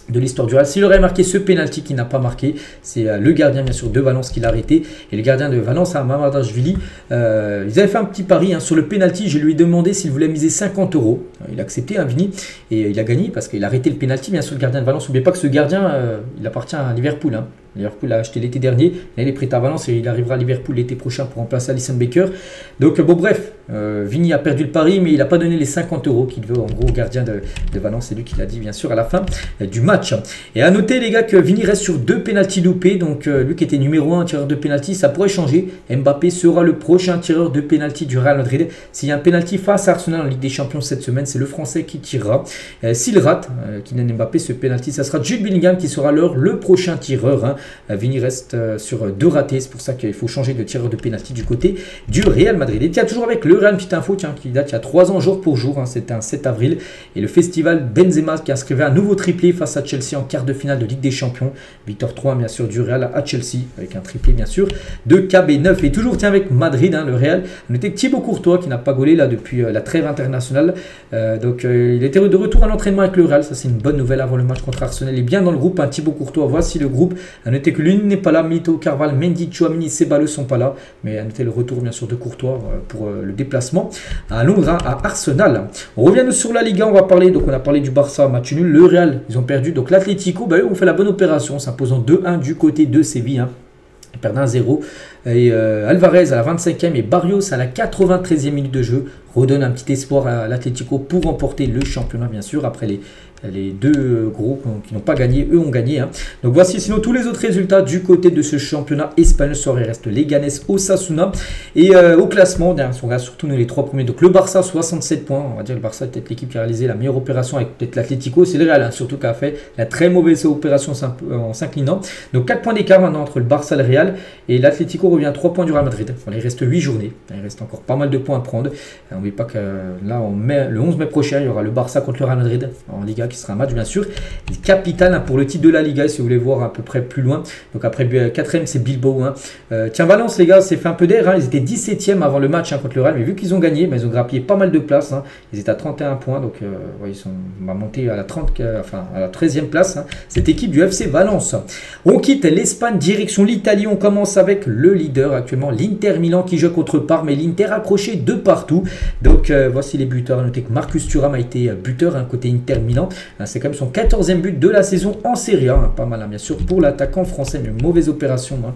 de l'histoire du Real. S'il aurait marqué ce penalty qu'il n'a pas marqué, c'est le gardien bien sûr de Valence qui l'a arrêté. Et le gardien de Valence, Mamardashvili, ils avaient fait un petit pari sur le penalty. Je lui ai demandé s'il voulait miser 50 €. Il a accepté, Vini, et il a gagné parce qu'il a arrêté le penalty. Bien sûr, le gardien de Valence, n'oubliez pas que ce gardien, il appartient à Liverpool. Liverpool l'a acheté l'été dernier, là il est prêt à Valence et il arrivera à Liverpool l'été prochain pour remplacer Alisson Becker. Donc bon bref, Vini a perdu le pari, mais il n'a pas donné les 50 € qu'il veut en gros au gardien de Valence. C'est lui qui l'a dit bien sûr à la fin du match. Et à noter les gars que Vini reste sur 2 pénaltys loupés. Donc lui qui était numéro 1 tireur de pénalty, ça pourrait changer. Mbappé sera le prochain tireur de pénalty du Real Madrid. S'il y a un pénalty face à Arsenal en Ligue des Champions cette semaine, c'est le Français qui tirera. S'il rate, Kylian Mbappé, ce pénalty, ça sera Jude Bellingham qui sera alors le prochain tireur. Vini reste sur 2 ratés, c'est pour ça qu'il faut changer de tireur de pénalty du côté du Real Madrid. Et tiens, toujours avec le Real, une petite info qui date il y a 3 ans jour pour jour, c'était un 7 avril, et le festival Benzema qui inscrivait un nouveau triplé face à Chelsea en quart de finale de Ligue des Champions. Victoire 3 bien sûr du Real à Chelsea, avec un triplé bien sûr de KB9. Et toujours tiens avec Madrid, le Real, on était Thibaut Courtois qui n'a pas gaulé là depuis la trêve internationale. Il était de retour à l'entraînement avec le Real, ça c'est une bonne nouvelle avant le match contre Arsenal. Il est bien dans le groupe, Thibaut Courtois, voici le groupe. À noter que l'une n'est pas là, Mito, Carval, Mendy, Tchouameni, Ceballos sont pas là, mais à noter le retour bien sûr de Courtois pour le début déplacement à Londres, hein, à Arsenal. On revient sur la Liga, on va parler, donc on a parlé du Barça, match nul, le Real, ils ont perdu, donc l'Atlético, eux ont fait la bonne opération, s'imposant 2-1 du côté de Séville, hein. Ils perdent 1-0 et Alvarez à la 25e et Barrios à la 93e minute de jeu redonne un petit espoir à l'Atlético pour remporter le championnat, bien sûr, après les deux gros qui n'ont pas gagné, eux ont gagné, hein. Donc voici sinon tous les autres résultats du côté de ce championnat espagnol. Il reste Leganés, Osasuna et au classement, on regarde surtout les trois premiers. Donc le Barça 67 points, on va dire le Barça est peut-être l'équipe qui a réalisé la meilleure opération avec peut-être l'Atlético, c'est le Real, hein, surtout qui a fait la très mauvaise opération en s'inclinant. Donc 4 points d'écart maintenant entre le Barça et le Real et l'Atlético revient à 3 points du Real Madrid. Voilà, il reste 8 journées, il reste encore pas mal de points à prendre. N'oubliez pas que là le 11 mai prochain il y aura le Barça contre le Real Madrid en Liga qui sera un match bien sûr capital, hein, pour le titre de la Liga si vous voulez voir à peu près plus loin. Donc après 4ème c'est Bilbao, hein. Tiens, Valence les gars, c'est fait un peu d'air, hein. Ils étaient 17ème avant le match, hein, contre le Real, mais vu qu'ils ont gagné, ils ont grappillé pas mal de places, hein. Ils étaient à 31 points, donc ouais, ils sont montés à la 13e place, hein, cette équipe du FC Valence. On quitte l'Espagne, direction l'Italie. On commence avec le leader actuellement, l'Inter Milan, qui joue contre Parme, et l'Inter accroché de partout. Donc voici les buteurs. Notez que Marcus Thuram a été buteur, hein, côté Inter Milan, hein. C'est quand même son 14e but de la saison en Serie A, hein. Pas mal, hein, bien sûr, pour l'attaquant français, mais mauvaise opération, hein,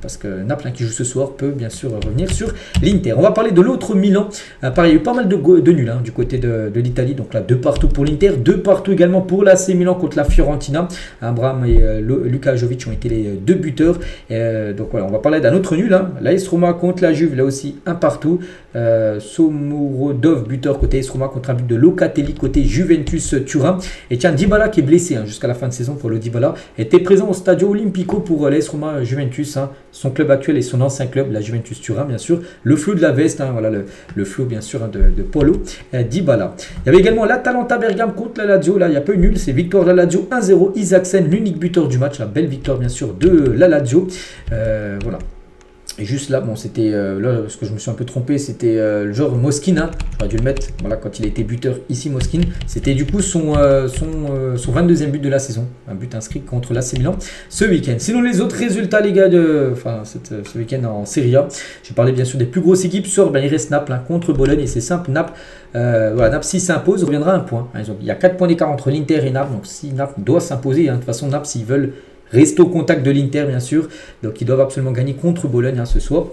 parce que Naples, hein, qui joue ce soir, peut bien sûr revenir sur l'Inter. On va parler de l'autre Milan. Pareil, il y a eu pas mal de nuls, hein, du côté de l'Italie. Donc là, 2 partout pour l'Inter, 2 partout également pour l'AC Milan contre la Fiorentina. Abraham et Luka Jovic ont été les 2 buteurs. Donc voilà, on va parler d'un autre nul, hein. L'AS Roma contre la Juve, là aussi 1 partout. Somurodov buteur côté AS Roma contre un but de Locatelli côté Juventus Turin. Et tiens, Dybala qui est blessé, hein, jusqu'à la fin de saison pour le Dybala, était présent au Stadio Olimpico pour l'AS Roma Juventus, hein, son club actuel et son ancien club, la Juventus Turin, bien sûr. Le flou de la veste, hein, voilà le flou bien sûr, hein, de Paulo Dybala. Il y avait également l'Atalanta Bergame contre la Lazio. Là, il n'y a pas eu nul, c'est victoire de la Lazio 1-0. Isaacsen, l'unique buteur du match, la belle victoire bien sûr de la Lazio. Voilà. Et juste là, bon, c'était là, parce que je me suis un peu trompé, c'était le genre Moskine, hein, j'aurais dû le mettre, voilà, quand il a été buteur ici, Moskine. C'était du coup son 22e but de la saison, un but inscrit contre l'AC Milan ce week-end. Sinon, les autres résultats, les gars, ce week-end en Serie A, j'ai parlé bien sûr des plus grosses équipes. Il reste Naples, hein, contre Bologne, et c'est simple, Naples, voilà, Naples, s'il s'impose, reviendra à 1 point. Hein, il y a 4 points d'écart entre l'Inter et Naples, donc si Naples doit s'imposer, hein, de toute façon, Naples, s'ils veulent rester au contact de l'Inter, bien sûr. Donc, ils doivent absolument gagner contre Bologne, hein, ce soir,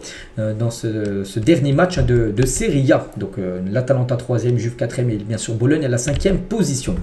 dans ce dernier match, hein, de Serie A. Donc, l'Atalanta 3e, Juve 4e et bien sûr Bologne à la 5e position.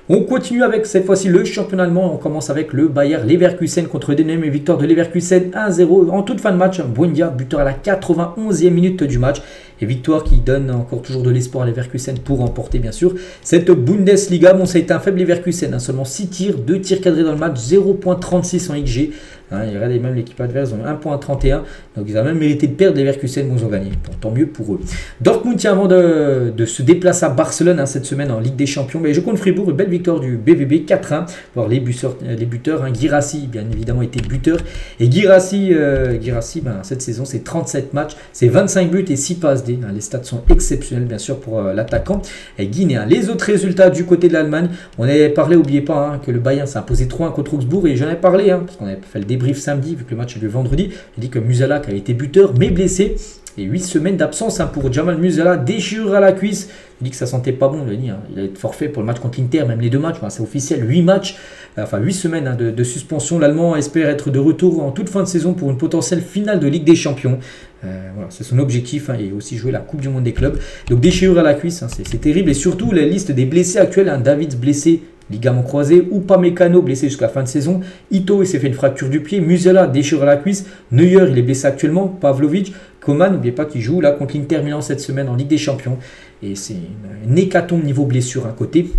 On continue avec cette fois-ci le championnat allemand. On commence avec le Bayer Leverkusen contre Denham et victoire de Leverkusen 1-0 en toute fin de match. Buendia, buteur à la 91e minute du match. Et victoire qui donne encore toujours de l'espoir à Leverkusen pour remporter bien sûr cette Bundesliga. Bon, ça a été un faible Leverkusen, hein, seulement 6 tirs, 2 tirs cadrés dans le match, 0.36 en XG. Hein, il regardez même l'équipe adverse, ils ont 1.31. Donc ils ont même mérité de perdre. Leverkusen, bon, ils ont gagné. Bon, tant mieux pour eux. Dortmund, tiens, avant de se déplacer à Barcelone, hein, cette semaine en Ligue des Champions, mais je compte Fribourg, une belle victoire du BVB 4-1. Voir les buteurs, hein, Guirassy, bien évidemment, était buteur. Et Guirassy, cette saison, c'est 37 matchs, c'est 25 buts et 6 passes D. Hein, les stats sont exceptionnels, bien sûr, pour l'attaquant guinéen. Les autres résultats du côté de l'Allemagne, on avait parlé, n'oubliez pas, hein, que le Bayern s'est imposé 3-1 contre Augsbourg, et j'en ai parlé, hein, parce qu'on avait fait le débrief samedi, vu que le match est le vendredi. J'ai dit que Musiala qui avait été buteur, mais blessé. Et 8 semaines d'absence, hein, pour Jamal Musiala, déchirure à la cuisse. Il dit que ça sentait pas bon, il a dit, hein, il a été forfait pour le match contre l'Inter, même les 2 matchs, c'est officiel, 8 matchs, enfin 8 semaines, hein, de suspension. L'Allemand espère être de retour en toute fin de saison pour une potentielle finale de Ligue des Champions. Voilà, c'est son objectif, hein, et aussi jouer la Coupe du Monde des clubs. Donc déchirure à la cuisse, hein, c'est terrible. Et surtout la liste des blessés actuels, hein, Davids blessé, ligament croisé, Upamecano blessé jusqu'à la fin de saison, Ito il s'est fait une fracture du pied, Musiala déchirure à la cuisse, Neuer il est blessé actuellement, Pavlovic, Coman, n'oubliez pas qu'il joue là contre l'Inter Milan cette semaine en Ligue des Champions, et c'est une hécatombe niveau blessure à côté.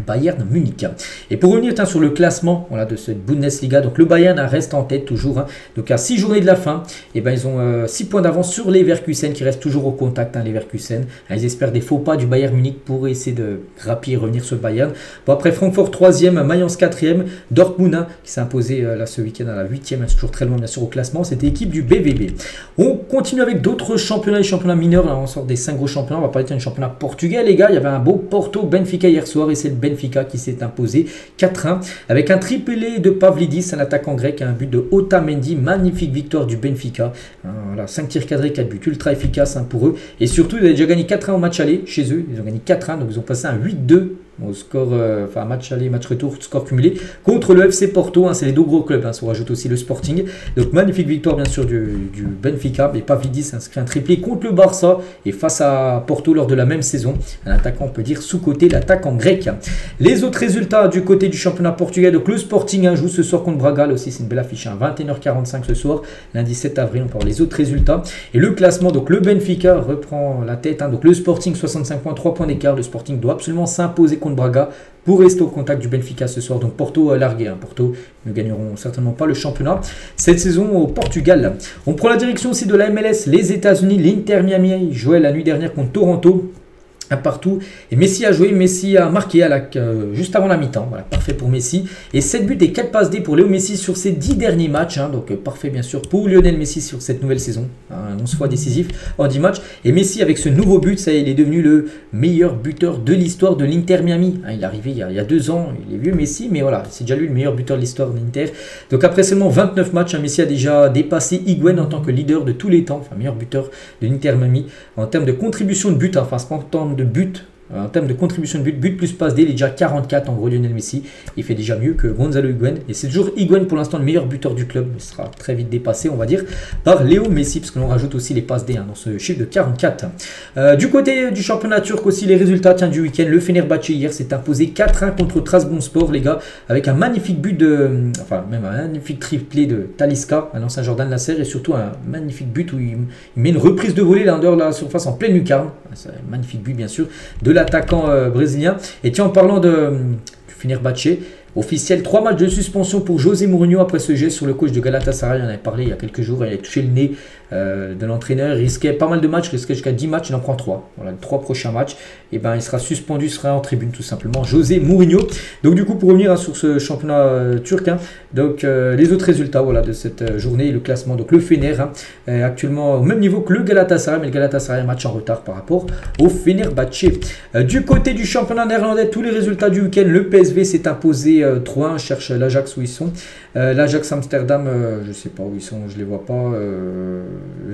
Bayern Munich. Et pour revenir sur le classement, voilà, de cette Bundesliga, donc le Bayern reste en tête toujours, hein. Donc à 6 journées de la fin, et ben, ils ont 6 points d'avance sur les Leverkusen qui restent toujours au contact, hein, les Leverkusen. Ils espèrent des faux pas du Bayern Munich pour essayer de grappiller et revenir sur le Bayern. Bon, après Francfort 3e, Mayence 4e, Dortmund, hein, qui s'est imposé là ce week-end à la 8e, hein, c'est toujours très loin bien sûr au classement, c'était l'équipe du BVB. On continue avec d'autres championnats, les championnats mineurs, là on sort des 5 gros championnats, on va parler du championnat portugais les gars, il y avait un beau Porto Benfica hier soir, et c'est le Benfica qui s'est imposé 4-1 avec un triplé de Pavlidis, un attaquant grec, un but de Otamendi. Magnifique victoire du Benfica. Voilà, 5 tirs cadrés, 4 buts, ultra efficace pour eux. Et surtout, ils avaient déjà gagné 4-1 au match aller chez eux. Ils ont gagné 4-1, donc ils ont passé un 8-2 au score, match aller, match retour, score cumulé contre le FC Porto. C'est les deux gros clubs, on rajoute aussi le Sporting. Donc magnifique victoire bien sûr du Benfica. Et Pavlidis inscrit un triplé contre le Barça et face à Porto lors de la même saison. Un attaquant, on peut dire, sous-côté, l'attaquant grec. Les autres résultats du côté du championnat portugais. Donc le Sporting joue ce soir contre Braga. Là aussi, c'est une belle affiche. 21h45 ce soir, lundi 7 avril. On parle les autres résultats. Et le classement, donc le Benfica reprend la tête. Donc le Sporting, 65 points, 3 points d'écart. Le Sporting doit absolument s'imposer contre Braga pour rester au contact du Benfica ce soir. Donc Porto a largué. Porto ne gagneront certainement pas le championnat cette saison au Portugal. On prend la direction aussi de la MLS, les États-Unis. L'Inter Miami jouait la nuit dernière contre Toronto. Un partout, et Messi a joué, Messi a marqué juste avant la mi-temps, voilà, parfait pour Messi, et 7 buts et 4 passes D pour Léo Messi sur ses 10 derniers matchs, donc parfait bien sûr pour Lionel Messi sur cette nouvelle saison, 11 fois décisif en 10 matchs, et Messi avec ce nouveau but, ça il est devenu le meilleur buteur de l'histoire de l'Inter Miami. Il est arrivé il y a 2 ans, il est vieux Messi, mais voilà, c'est déjà lui le meilleur buteur de l'histoire de l'Inter. Donc après seulement 29 matchs, Messi a déjà dépassé Higuaín en tant que leader de tous les temps, meilleur buteur de l'Inter Miami, en termes de contribution de but, c'est pas en termes de but. En termes de contribution de but plus passe D, il est déjà 44 en gros Lionel Messi. Il fait déjà mieux que Gonzalo Higuaín. Et c'est toujours Higuaín pour l'instant le meilleur buteur du club. Il sera très vite dépassé, on va dire, par Léo Messi, parce que l'on rajoute aussi les passes D dans ce chiffre de 44. Du côté du championnat turc aussi, les résultats du week-end. Le Fenerbahçe hier s'est imposé 4-1 contre Trabzonspor, les gars, avec un magnifique but même un magnifique triplé de Talisca, un ancien Jordan Nasser, et surtout un magnifique but où il met une reprise de volée là en dehors de la surface en pleine lucarne. C'est un magnifique but bien sûr de l'attaquant brésilien. Et tiens, en parlant du Fenerbahçe, officiel, 3 matchs de suspension pour José Mourinho après ce geste sur le coach de Galatasaray. On en avait parlé il y a quelques jours, il a touché le nez de l'entraîneur, il risquait pas mal de matchs, il risquait jusqu'à 10 matchs, il en prend 3. Voilà, les 3 prochains matchs, et il sera suspendu, il sera en tribune tout simplement, José Mourinho. Donc du coup, pour revenir sur ce championnat turc, donc les autres résultats de cette journée, le classement, donc le Fener actuellement au même niveau que le Galatasaray, mais le Galatasaray un match en retard par rapport au Fenerbahçe. Du côté du championnat néerlandais, tous les résultats du week-end, le PSV s'est imposé 3-1, cherche l'Ajax où ils sont. L'Ajax Amsterdam, je ne sais pas où ils sont, je ne les vois pas.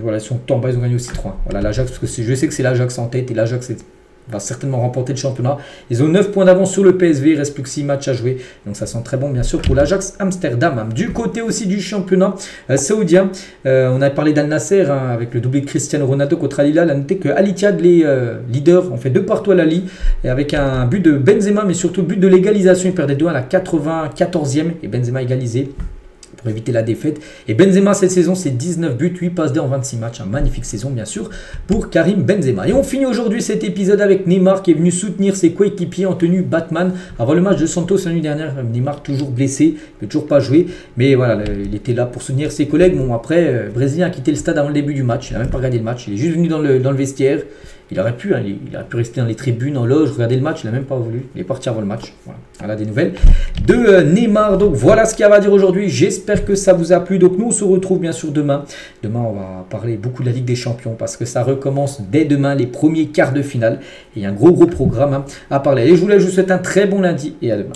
Voilà, ils sont en bas, ils ont gagné aussi 3. Voilà, l'Ajax, parce que je sais que c'est l'Ajax en tête et l'Ajax va certainement remporter le championnat. Ils ont 9 points d'avance sur le PSV, il ne reste plus que 6 matchs à jouer. Donc ça sent très bon bien sûr pour l'Ajax Amsterdam. Du côté aussi du championnat saoudien, on a parlé d'Al Nasser avec le doublé de Cristiano Ronaldo contre Al Hilal. On a noté que Al Ittihad, les leaders, ont fait 2 partout à l'Ali, et avec un but de Benzema, mais surtout but de l'égalisation. Il perdait 2 à la 94e et Benzema égalisé pour éviter la défaite. Et Benzema cette saison, c'est 19 buts, 8 passes D en 26 matchs. Une magnifique saison bien sûr pour Karim Benzema. Et on finit aujourd'hui cet épisode avec Neymar qui est venu soutenir ses coéquipiers en tenue Batman avant le match de Santos la nuit dernière. Neymar toujours blessé, il ne peut toujours pas jouer, mais voilà, il était là pour soutenir ses collègues. Bon après, Brésilien a quitté le stade avant le début du match, il n'a même pas regardé le match, il est juste venu dans le vestiaire. Il aurait pu rester dans les tribunes, en loge, regarder le match, il n'a même pas voulu. Il est parti avant le match. Voilà des nouvelles de Neymar. Donc voilà ce qu'il y a à dire aujourd'hui. J'espère que ça vous a plu. Donc nous, on se retrouve bien sûr demain. Demain, on va parler beaucoup de la Ligue des Champions parce que ça recommence dès demain, les premiers quarts de finale. Et il y a un gros programme à parler. Et je vous souhaite un très bon lundi et à demain.